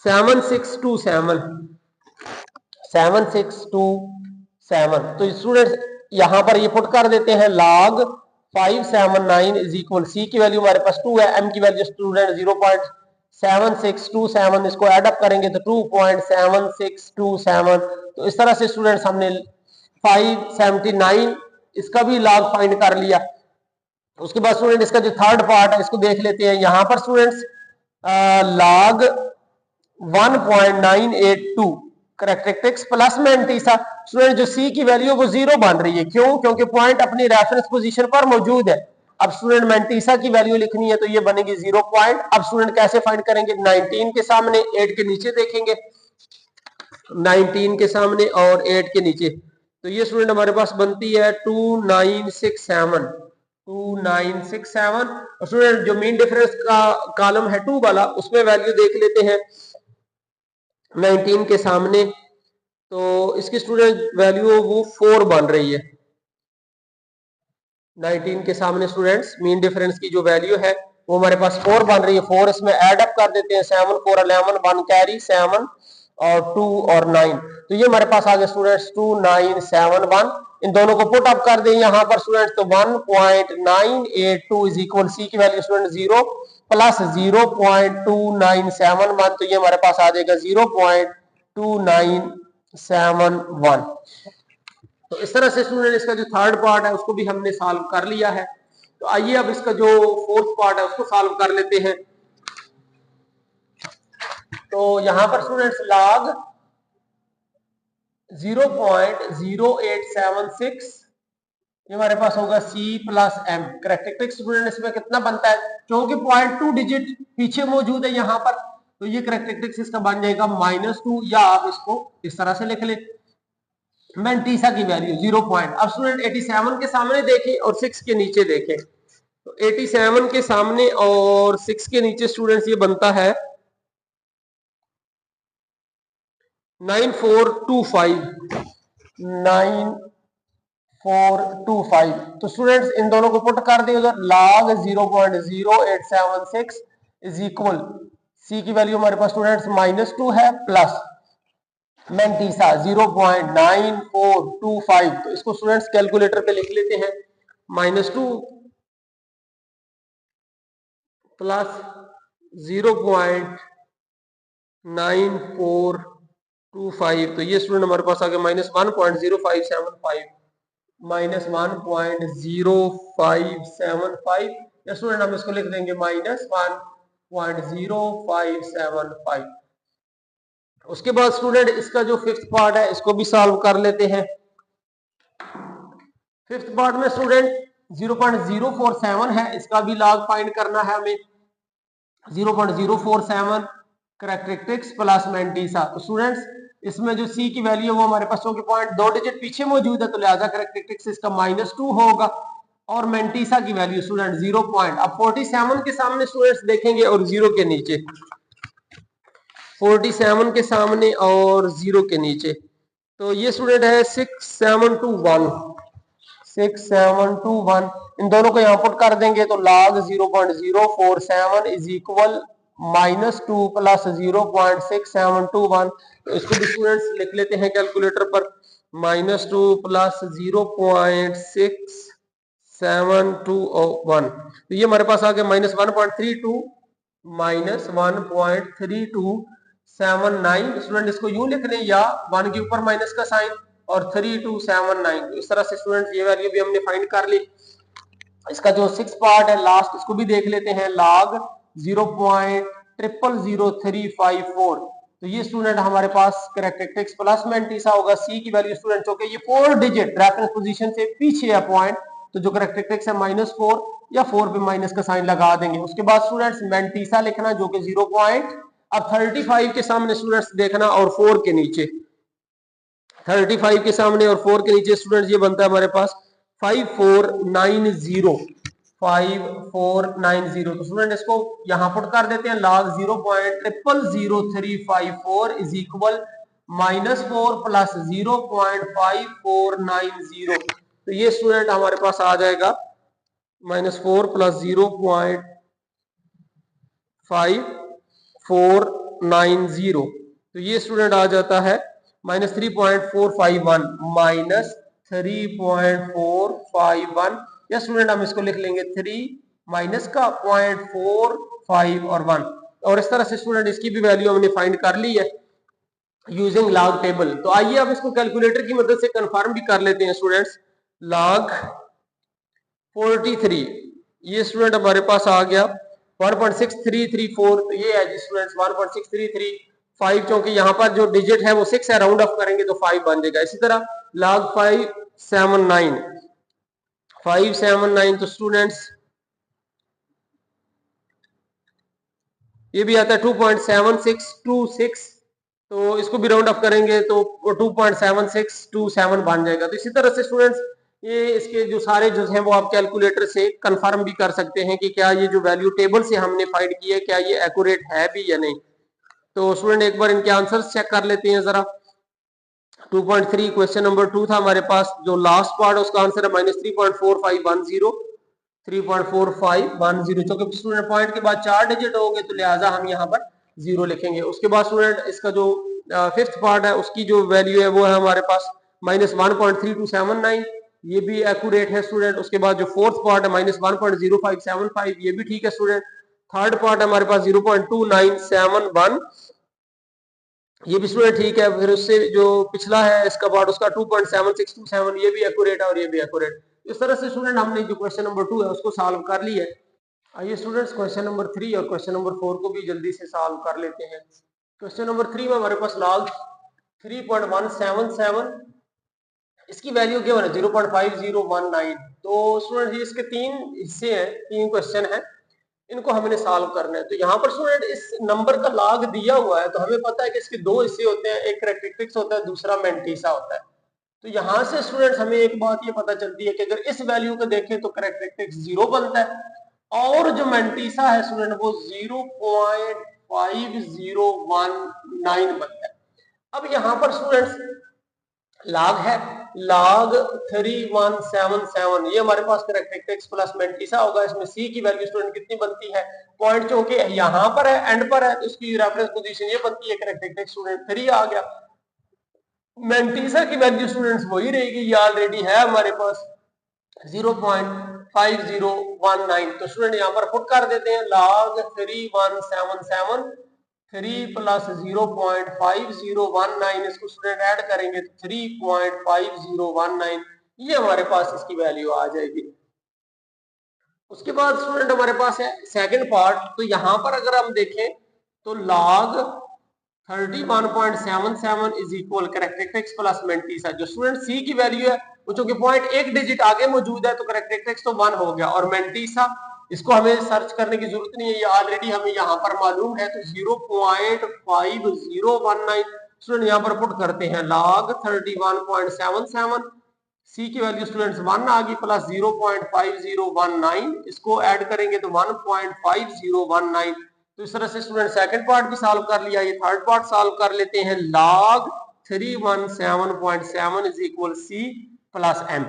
7627। तो स्टूडेंट्स यहां पर ये पुट कर देते हैं log 579 इज इक्वल, सी की वैल्यू हमारे पास 2 है, एम की वैल्यू स्टूडेंट 0.7627, इसको ऐड अप करेंगे तो 2.7627। तो इस तरह से स्टूडेंट्स हमने 579 इसका भी log फाइंड कर लिया। उसके बाद स्टूडेंट इसका जो थर्ड पार्ट है इसको देख लेते हैं। यहां पर students log 1.982 characteristics plus mantissa. Student जो सी की वैल्यू वो 0 बन रही है, क्यों? क्योंकि पॉइंट अपनी रेफरेंस पोजीशन पर मौजूद है। अब स्टूडेंट मैंटीसा की वैल्यू लिखनी है तो ये बनेगी 0 पॉइंट। अब स्टूडेंट कैसे फाइंड करेंगे, 19 के सामने 8 के नीचे देखेंगे, 19 के सामने और 8 के नीचे, तो ये स्टूडेंट हमारे पास बनती है 2967। और स्टूडेंट जो मीन डिफरेंस का कॉलम है 2 वाला, उसमें वैल्यू देख लेते हैं 19 के सामने, तो इसकी स्टूडेंट वैल्यू वो 4 बन रही है। 19 के सामने स्टूडेंट्स मीन डिफरेंस की जो वैल्यू है वो हमारे पास 4 बन रही है। 4 इसमें ऐड अप कर देते हैं, 7 4 11 1 कैरी 7 और 2 और 9, तो ये हमारे पास आ गया स्टूडेंट्स 2971। इन दोनों को पुट अप कर दें यहां पर स्टूडेंट्स, तो 1.982 इज इक्वल, सी की वैल्यू स्टूडेंट 0 प्लस 0.2971, तो ये हमारे पास आ जाएगा 0.2971। तो इस तरह से स्टूडेंट इसका जो थर्ड पार्ट है उसको भी हमने सॉल्व कर लिया है। तो आइए अब इसका जो फोर्थ पार्ट है उसको सॉल्व कर लेते हैं। तो यहां पर स्टूडेंट्स log 0.0876 ये हमारे पास होगा C plus M। Characteristics student इसमें कितना बनता है, क्योंकि पॉइंट 2 डिजिट पीछे मौजूद है यहां पर, तो ये करेक्टरिस्टिक्स इसका बन जाएगा -2, या आप इसको इस तरह से लिख ले मैंटीसा की वैल्यू 0 पॉइंट। अब स्टूडेंट 87 के सामने देखें और 6 के नीचे देखें, तो 87 के सामने और 6 के नीचे स्टूडेंट्स ये बनता है 9425 9425। तो स्टूडेंट्स इन दोनों को पुट कर दें उधर, log 0.0876 इज इक्वल, सी की वैल्यू हमारे पास स्टूडेंट्स -2 है प्लस मैंटीसा 0.9425। तो इसको स्टूडेंट्स कैलकुलेटर पे लिख लेते हैं, -2 प्लस 0.9425, तो ये स्टूडेंट हमारे पास आ गया -1.0575 -1.0575, या स्टूडेंट हम इसको लिख देंगे -1.0575। उसके बाद स्टूडेंट इसका जो फिफ्थ पार्ट है इसको भी सॉल्व कर लेते हैं। फिफ्थ पार्ट में स्टूडेंट 0.047 है, इसका भी लॉग फाइंड करना है हमें। 0.047 करेक्टरिस्टिक्स प्लस मैंटीसा। तो स्टूडेंट्स इसमें जो सी की वैल्यू है वो हमारे पास चूंकि पॉइंट 2 डिजिट पीछे मौजूद है, तो लिहाजा करेक्टरिस्टिक्स इसका -2 होगा, और मैंटीसा की वैल्यू स्टूडेंट 0 पॉइंट। अब 47 के सामने स्टूडेंट्स देखेंगे और 0 के नीचे, 47 के सामने और 0 के नीचे, तो ये स्टूडेंट है 6721 6721। इन दोनों को यहाँ पुट कर देंगे तो log 0.047 इज इक्वल -2 प्लस 0.6721। तो इसको भी स्टूडेंट्स लिख लेते हैं कैलकुलेटर पर, -2 प्लस 0.6721। तो ये हमारे पास आ गया -1.32 -1.3279। स्टूडेंट इसको यूं लिख लें, या 1 के ऊपर माइनस का साइन और 3279। तो इस तरह से स्टूडेंट्स ये वैल्यू भी हमने फाइंड कर ली। इसका जो 6 पार्ट है लास्ट, इसको भी देख लेते हैं, log 0.000354। तो ये स्टूडेंट हमारे पास करेक्टरिस्टिक्स प्लस मैंटीसा होगा। सी की वैल्यू स्टूडेंट चूंकि ये 4 डिजिट रेफरेंस पोजीशन से पीछे है पॉइंट, तो जो करेक्टरिस्टिक्स है -4 या 4 पे माइनस का साइन लगा देंगे। उसके बाद स्टूडेंट्स मैंटीसा लिखना जो कि 0 पॉइंट। अब 35 के सामने स्टूडेंट्स देखना और 4 के नीचे, 35 के सामने और 4 के नीचे स्टूडेंट्स ये बनता है हमारे पास 5490 5490। तो स्टूडेंट इसको यहां पुट कर देते हैं, log 0.000354 इज इक्वल -4 प्लस 0.5490। तो ये स्टूडेंट हमारे पास आ जाएगा -4 प्लस 0.5490। तो ये स्टूडेंट आ जाता है -3.451 -3.451, या स्टूडेंट हम इसको लिख लेंगे 3 माइनस का 0.45 और 1। और इस तरह से स्टूडेंट इसकी भी वैल्यू हमने फाइंड कर ली है यूजिंग लॉग टेबल। तो आइए अब इसको कैलकुलेटर की मदद से कंफर्म भी कर लेते हैं स्टूडेंट्स। log 43, ये स्टूडेंट हमारे पास आ गया 1.6334। तो ये है जी स्टूडेंट्स 1.6335, क्योंकि यहाँ पर जो डिजिट है वो 6 है, राउंड ऑफ करेंगे तो 5 बन जाएगा। इसी तरह log 579 तो स्टूडेंट्स ये भी आता है 2.7626, तो इसको भी राउंड ऑफ करेंगे तो 2.7627 बन जाएगा। तो इसी तरह से स्टूडेंट्स ये इसके जो सारे जो हैं वो आप कैलकुलेटर से कंफर्म भी कर सकते हैं कि क्या ये जो वैल्यू टेबल से हमने फाइंड की है क्या ये एक्यूरेट है भी या नहीं। तो स्टूडेंट एक बार इनके आंसर्स चेक कर लेते हैं जरा। 2.3 क्वेश्चन नंबर 2 था हमारे पास, जो लास्ट पार्ट है उसका आंसर है -3.4510 3.4510। क्योंकि स्टूडेंट पॉइंट के बाद 4 डिजिट होंगे तो लिहाजा हम यहाँ पर 0 लिखेंगे। उसके बाद स्टूडेंट इसका जो फिफ्थ पार्ट है उसकी जो वैल्यू है वो है हमारे पास -1.3279, ये भी एक्यूरेट है स्टूडेंट। उसके बाद जो फोर्थ पार्ट है -1.0575, ये भी ठीक है स्टूडेंट। थर्ड पार्ट है हमारे पास 0.2971, ये भी स्टूडेंट ठीक है। फिर उससे जो पिछला है इसका पार्ट उसका 2.7627, ये भी एक्यूरेट है और ये भी एक्यूरेट। इस तरह से स्टूडेंट हमने जो क्वेश्चन नंबर 2 है उसको सॉल्व कर लिया है। आइए स्टूडेंट्स क्वेश्चन नंबर 3 और क्वेश्चन नंबर 4 को भी जल्दी से सॉल्व कर लेते हैं। क्वेश्चन नंबर 3 में हमारे पास log 3.177, इसकी वैल्यू क्या है 0.5019। तो स्टूडेंट इसके 3 हिस्से हैं, 3 क्वेश्चन है। इनको हमने सॉल्व करना है। तो यहाँ पर स्टूडेंट इस नंबर का लॉग दिया हुआ है, तो हमें पता है कि इसके दो हिस्से होते हैं, एक कैरेक्टरिस्टिक्स होता है, दूसरा मैंटीसा होता है। तो यहाँ से स्टूडेंट्स हमें एक बात ये पता चलती है कि अगर इस वैल्यू को देखें तो कैरेक्टरिस्टिक्स 0 बनता है, और जो मैंटीसा है स्टूडेंट वो 0.5019 बनता है। अब यहाँ पर स्टूडेंट्स लॉग है, log 3177, ये हमारे पास कैरेक्टरिस्टिक्स प्लस मैंटीसा होगा। इसमें सी की वैल्यू स्टूडेंट कितनी बनती है, पॉइंट चूंकि यहाँ पर है, एंड पर है, तो इसकी रेफरेंस पोजीशन ये बनती है कैरेक्टरिस्टिक्स स्टूडेंट 3 आ गया। मैंटीसा की वैल्यू स्टूडेंट्स वही रहेगी, ये ऑलरेडी है हमारे पास 0.5019। तो स्टूडेंट यहाँ पर पुट कर देते हैं log 3177 3 प्लस 0.5019, इसको स्टूडेंट ऐड करेंगे तो 3.5019, ये हमारे पास इसकी वैल्यू आ जाएगी। उसके बाद स्टूडेंट हमारे पास है सेकंड पार्ट। तो यहाँ पर अगर हम देखें तो log 31.77 is equal characteristics plus mantissa. जो स्टूडेंट सी की वैल्यू है वो चूंकि पॉइंट एक डिजिट आगे मौजूद है तो कैरेक्टरिस्टिक्स तो 1 हो गया, और मैंटीसा इसको हमें सर्च करने की जरूरत नहीं है, ये ऑलरेडी हमें यहाँ पर मालूम है। तो 0.5019 स्टूडेंट यहाँ पर पुट करते हैं log 31.77, सी की वैल्यू स्टूडेंट्स 1 आ गई, प्लस 0.5019, इसको ऐड करेंगे तो 1.5019। तो इस तरह से स्टूडेंट सेकंड पार्ट भी सॉल्व कर लिया। ये थर्ड पार्ट सॉल्व कर लेते हैं, log 317.7 is equal C plus M.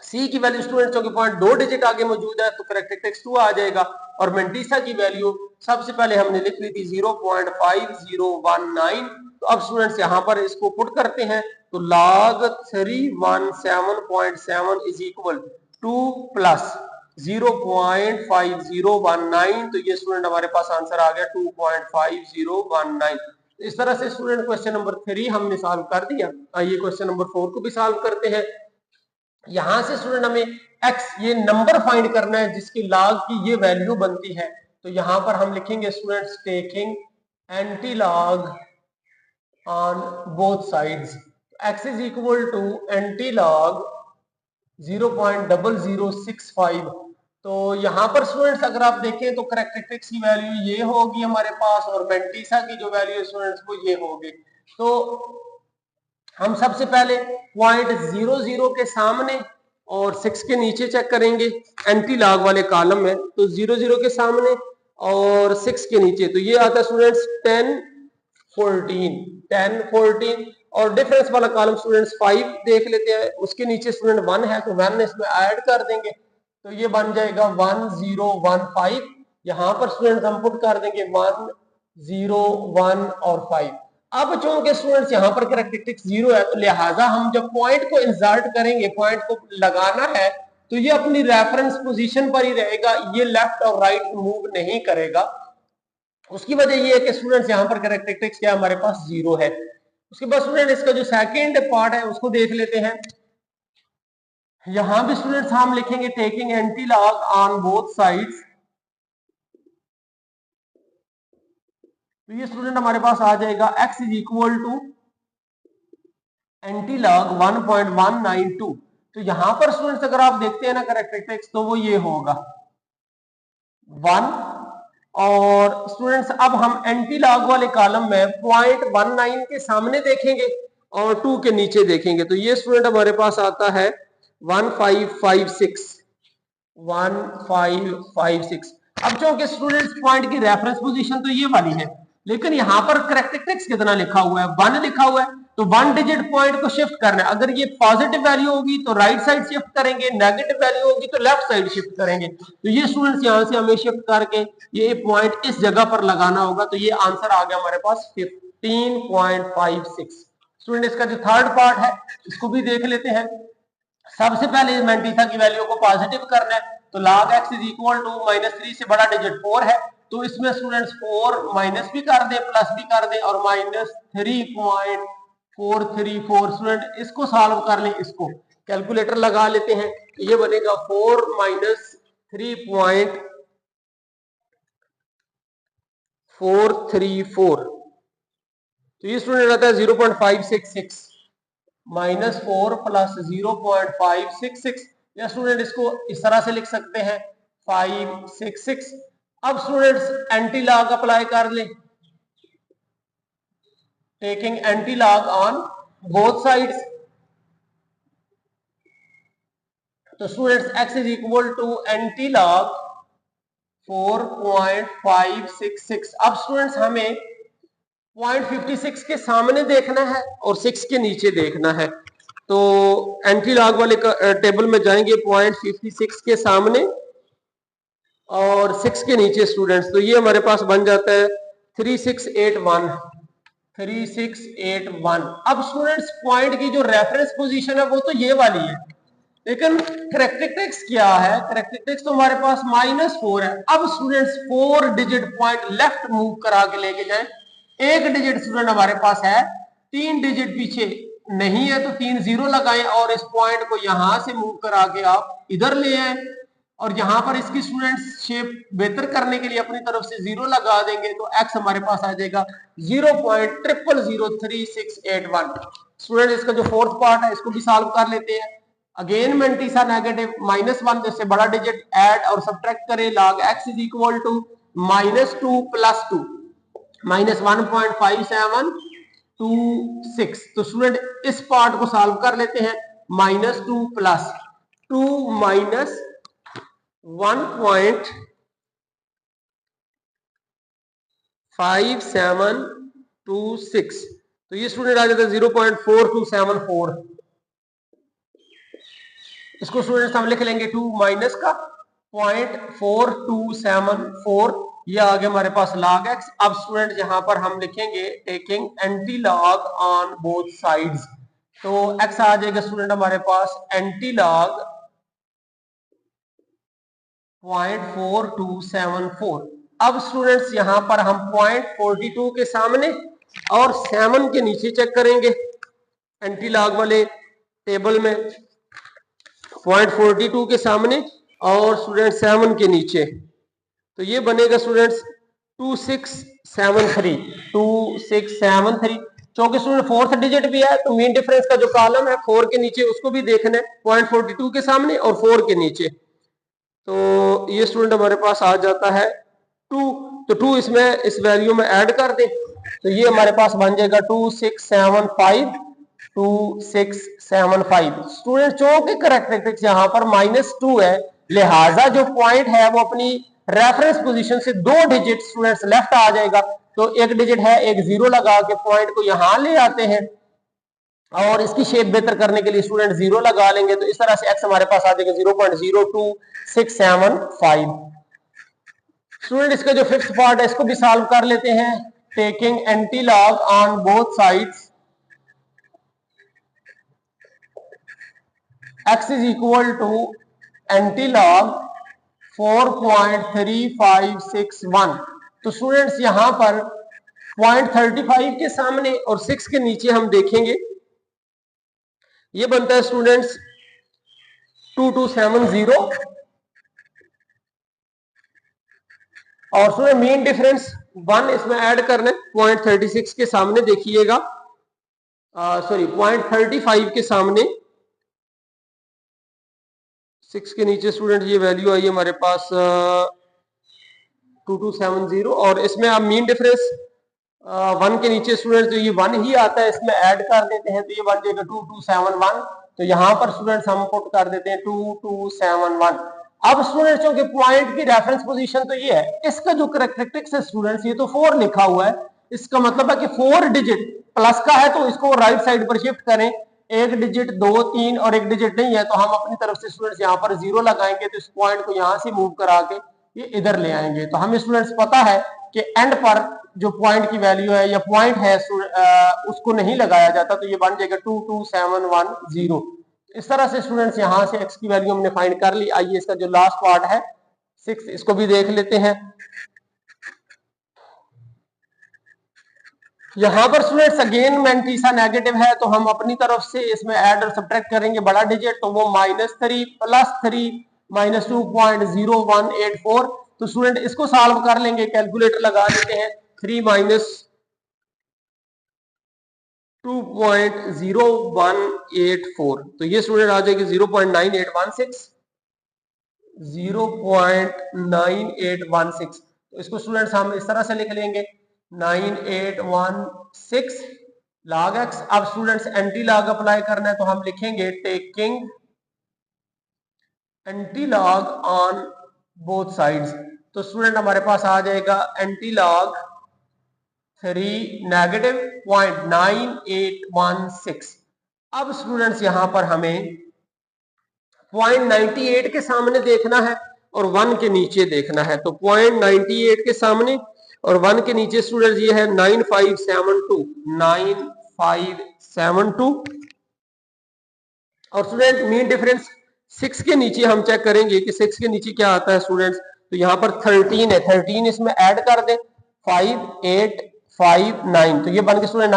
C की वैल्यू स्टूडेंट चूंकि पॉइंट 2 डिजिट आगे मौजूद है तो कैरेक्टरिस्टिक्स 2 आ जाएगा, और मैंटीसा की वैल्यू सबसे पहले हमने लिख ली थी 0.5019। तो अब स्टूडेंट्स यहाँ पर इसको पुट करते हैं, तो log 317.7 इज इक्वल 2 प्लस 0.5019, तो ये स्टूडेंट हमारे पास आंसर आ गया 2.5019। इस तरह से स्टूडेंट क्वेश्चन नंबर 3 हमने सॉल्व कर दिया। आइए क्वेश्चन नंबर 4 को भी सॉल्व करते हैं। यहां से स्टूडेंट हमें x ये नंबर फाइंड करना है जिसकी log की ये वैल्यू बनती है। तो यहां पर हम लिखेंगे students taking anti log on both sides, x is equal to anti log 0.0065। तो यहाँ पर स्टूडेंट्स अगर आप देखें तो कैरेक्टरिस्टिक्स की वैल्यू ये होगी हमारे पास, और मैंटीसा की जो वैल्यू स्टूडेंट्स वो ये होगी। तो हम सबसे पहले 0.00 के सामने और 6 के नीचे चेक करेंगे, एंटी लॉग वाले कॉलम में। तो 00 के सामने और 6 के नीचे, तो ये आता है स्टूडेंट्स 10 14, और डिफरेंस वाला कॉलम स्टूडेंट्स 5 देख लेते हैं, उसके नीचे स्टूडेंट 1 है तो 1 इसमें ऐड कर देंगे, तो ये बन जाएगा 1015। यहाँ पर स्टूडेंट्स हम पुट कर देंगे 1 0 1 और 5। अब चूंकि स्टूडेंट्स यहाँ पर कैरेक्टरिस्टिक्स 0 है तो लिहाजा हम जब पॉइंट को इंसर्ट करेंगे, पॉइंट को लगाना है, तो ये अपनी रेफरेंस पोजीशन पर ही रहेगा, ये लेफ्ट और राइट मूव नहीं करेगा। उसकी वजह ये है कि स्टूडेंट्स यहाँ पर कैरेक्टरिस्टिक्स क्या हमारे पास 0 है। उसके बाद स्टूडेंट इसका जो सेकंड पार्ट है उसको देख लेते हैं। यहां भी स्टूडेंट्स हम लिखेंगे taking anti log on both sides. तो ये स्टूडेंट हमारे पास आ जाएगा x is equal to anti log 1.192। तो यहां पर स्टूडेंट्स अगर आप देखते हैं ना कैरेक्टरिस्टिक्स, तो वो ये होगा 1। और स्टूडेंट्स अब हम एंटी लॉग वाले कॉलम में 0.19 के सामने देखेंगे और 2 के नीचे देखेंगे, तो ये स्टूडेंट हमारे पास आता है 1556। अब चूंकि स्टूडेंट्स पॉइंट की रेफरेंस पोजीशन तो ये वाली है, लेकिन यहाँ पर कैरेक्टरिस्टिक्स कितना लिखा हुआ है, 1 लिखा हुआ है, तो 1 डिजिट पॉइंट को शिफ्ट करना है। अगर ये पॉजिटिव वैल्यू होगी तो राइट साइड शिफ्ट करेंगे, नेगेटिव वैल्यू होगी तो लेफ्ट साइड शिफ्ट करेंगे। तो ये स्टूडेंट्स यहाँ से हमें शिफ्ट करके ये पॉइंट इस जगह पर लगाना होगा, तो ये आंसर आ गया हमारे पास 15.56। स्टूडेंट इसका जो थर्ड पार्ट है इसको भी देख लेते हैं। सबसे पहले मैंटीसा की वैल्यू को पॉजिटिव करना है, तो log x is equal to -3 से बड़ा डिजिट 4 है, तो इसमें स्टूडेंट्स 4 माइनस भी कर दे, प्लस भी कर दे, और -3.434। स्टूडेंट इसको सॉल्व कर लें, इसको कैलकुलेटर लगा लेते हैं, तो ये बनेगा 4 - 3.434। तो ये स्टूडेंट आता है 0.566 -4 प्लस 0.566, या स्टूडेंट इसको इस तरह से लिख सकते हैं 566 अब स्टूडेंट्स एंटी लॉग अप्लाई कर ले, taking anti log on both sides. तो students x is equal to anti log 4.566। अब स्टूडेंट्स हमें 0.56 के सामने देखना है और 6 के नीचे देखना है। तो एंटी लॉग वाले टेबल में जाएंगे 0.56 के सामने और 6 के नीचे स्टूडेंट्स। तो ये हमारे पास बन जाता है 3681। 3681। अब स्टूडेंट्स पॉइंट की जो रेफरेंस पोजीशन है वो तो ये वाली है, लेकिन करेक्टरिस्टिक्स क्या है? करेक्टरिस्टिक्स तो हमारे पास -4 है। अब students 4 digit point left move करा के लेके जाएं। एक डिजिट स्टूडेंट हमारे पास है, 3 डिजिट पीछे नहीं है, तो 3 0 लगाएं और इस पॉइंट को यहां से मूव करा के आप इधर ले आए और यहां पर इसकी स्टूडेंट्स शेप बेहतर करने के लिए अपनी तरफ से 0 लगा देंगे, तो x हमारे पास आ जाएगा 0.003681। स्टूडेंट इसका जो फोर्थ पार्ट है इसको भी सॉल्व कर लेते हैं। अगेन मेंटिसा नेगेटिव -1 इससे बड़ा डिजिट ऐड और सब्ट्रैक्ट करें। log x is equal to -2 + 2 -1.5726। तो स्टूडेंट इस पार्ट को सॉल्व कर लेते हैं। -2 + 2 -1.5726। तो ये स्टूडेंट आ जाता है 0.4274। इसको स्टूडेंट्स हम लिख लेंगे 2 माइनस का 0.4274, ये आ गया हमारे पास log x। अब स्टूडेंट यहां पर हम लिखेंगे taking anti log on both sides. तो x आ जाएगा स्टूडेंट हमारे पास एंटी लॉग 0.4274। अब स्टूडेंट्स यहां पर हम 0.42 के सामने और 7 के नीचे चेक करेंगे एंटी लॉग वाले टेबल में। 0.42 के सामने और स्टूडेंट 7 के नीचे, तो ये बनेगा स्टूडेंट्स 2673। 2673 क्योंकि स्टूडेंट फोर्थ डिजिट भी है, तो मीन डिफरेंस का जो कॉलम है 4 के नीचे उसको भी देखना है, 0.42 के सामने और 4 के नीचे। तो ये स्टूडेंट हमारे पास आ जाता है 2। तो 2 इसमें इस वैल्यू में ऐड कर दे, तो ये हमारे पास बन जाएगा 2675। 2675 स्टूडेंट चूंकि करेक्टरिस्टिक्स यहाँ पर -2 है, लिहाजा जो पॉइंट है वो अपनी रेफरेंस पोजीशन से 2 डिजिट स्टूडेंट्स लेफ्ट आ जाएगा। तो एक डिजिट है, एक 0 लगा के पॉइंट को यहां ले आते हैं और इसकी शेप बेहतर करने के लिए स्टूडेंट 0 लगा लेंगे। तो इस तरह से x हमारे पास आ जाएगा 0.02675। स्टूडेंट इसका जो फिफ्थ पार्ट है इसको भी सॉल्व कर लेते हैं। Taking anti log on both sides, x is equal to anti log 4.3561। तो स्टूडेंट्स यहां पर 0.35 के सामने और 6 के नीचे हम देखेंगे, ये बनता है स्टूडेंट्स 2270। और स्टूडेंट मीन डिफरेंस 1 इसमें ऐड करना है। 0.36 के सामने देखिएगा, सॉरी 0.35 के सामने, 6 के नीचे स्टूडेंट ये वैल्यू आई हमारे पास 2270। और इसमें आप मीन डिफरेंस 1 के नीचे स्टूडेंट जो ये 1 ही आता है इसमें ऐड कर देते हैं, तो ये बन जाएगा 2271। तो यहां पर स्टूडेंट्स हम पुट कर देते हैं 2271। अब स्टूडेंट्स क्योंकि पॉइंट की रेफरेंस पोजीशन तो ये है, इसका जो करेक्टरिस्टिक्स है स्टूडेंट्स ये तो 4 लिखा हुआ है, इसका मतलब है कि 4 डिजिट प्लस का है, तो इसको राइट साइड पर शिफ्ट करें। एक डिजिट 2 3 और एक डिजिट नहीं है, तो हम अपनी तरफ से स्टूडेंट्स यहाँ पर 0 लगाएंगे, तो इस पॉइंट को यहां से मूव करा के ये इधर ले आएंगे। तो हमें स्टूडेंट्स पता है कि एंड पर जो पॉइंट की वैल्यू है या पॉइंट है उसको नहीं लगाया जाता, तो ये बन जाएगा 22710। इस तरह से स्टूडेंट्स यहां से x की वैल्यू हमने फाइंड कर ली। आइए इसका जो लास्ट पार्ट है 6 इसको भी देख लेते हैं। यहां पर स्टूडेंट्स अगेन मेंटिसा नेगेटिव है, तो हम अपनी तरफ से इसमें ऐड और सब्ट्रैक्ट करेंगे बड़ा डिजिट, तो वो -3 + 3 -2.0184। तो स्टूडेंट इसको सॉल्व कर लेंगे, कैलकुलेटर लगा लेते हैं। 3 - 2.0184, तो ये स्टूडेंट आ जाएगी 0.9816। 0.9816। तो इसको स्टूडेंट्स हम इस तरह से लिख लेंगे 9816 log x। अब स्टूडेंट्स एंटी लॉग अप्लाई करना है तो हम लिखेंगे taking anti log on both sides. तो स्टूडेंट हमारे पास आ जाएगा एंटी लॉग 3 नेगेटिव 0.9816। अब स्टूडेंट्स यहां पर हमें 0.98 के सामने देखना है और 1 के नीचे देखना है। तो 0.98 के सामने और 1 के नीचे स्टूडेंट्स ये है 9572 और स्टूडेंट मीन डिफरेंस 6 के नीचे हम चेक करेंगे कि 6 के नीचे क्या आता है स्टूडेंट्स। तो यहाँ पर 13 है, 13 इसमें ऐड कर दें 5859, तो ये बन के स्टूडेंट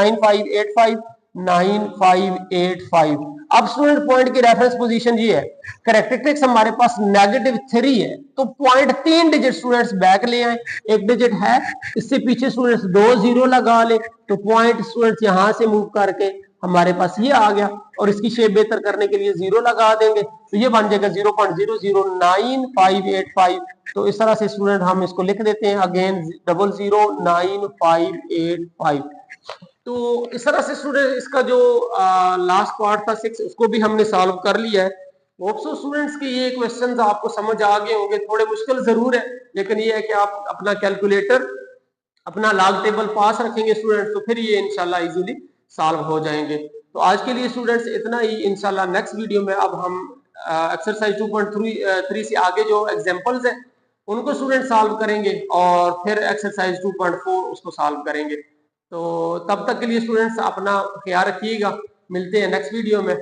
9585। अब स्टूडेंट पॉइंट की रेफरेंस पोजीशन ये है, कैरेक्टरिस्टिक्स हमारे पास -3 है तो पॉइंट 3 डिजिट स्टूडेंट्स बैक ले आए, एक डिजिट है इससे पीछे स्टूडेंट्स 2 0 लगा ले तो पॉइंट स्टूडेंट्स यहां से मूव करके हमारे पास ये आ गया और इसकी शेप बेहतर करने के लिए 0 लगा देंगे तो ये बन जाएगा 0.009585। तो इस तरह से स्टूडेंट हम इसको लिख देते हैं अगेन 009585। तो इस तरह से स्टूडेंट इसका जो लास्ट पार्ट था 6 उसको भी हमने सॉल्व कर लिया है। होप सो स्टूडेंट्स के ये क्वेश्चंस आपको समझ आ गए होंगे, थोड़े मुश्किल जरूर है लेकिन ये है कि आप अपना कैलकुलेटर अपना लॉग टेबल पास रखेंगे स्टूडेंट्स तो फिर ये इंशाल्लाह इजीली सॉल्व हो जाएंगे। तो आज के लिए स्टूडेंट्स इतना ही, इंशाल्लाह नेक्स्ट वीडियो में अब हम एक्सरसाइज 2.3 से आगे जो एग्जांपल्स हैं उनको स्टूडेंट सॉल्व करेंगे और फिर एक्सरसाइज 2.4 उसको सॉल्व करेंगे। तो तब तक के लिए स्टूडेंट्स अपना ख्याल रखिएगा, मिलते हैं नेक्स्ट वीडियो में।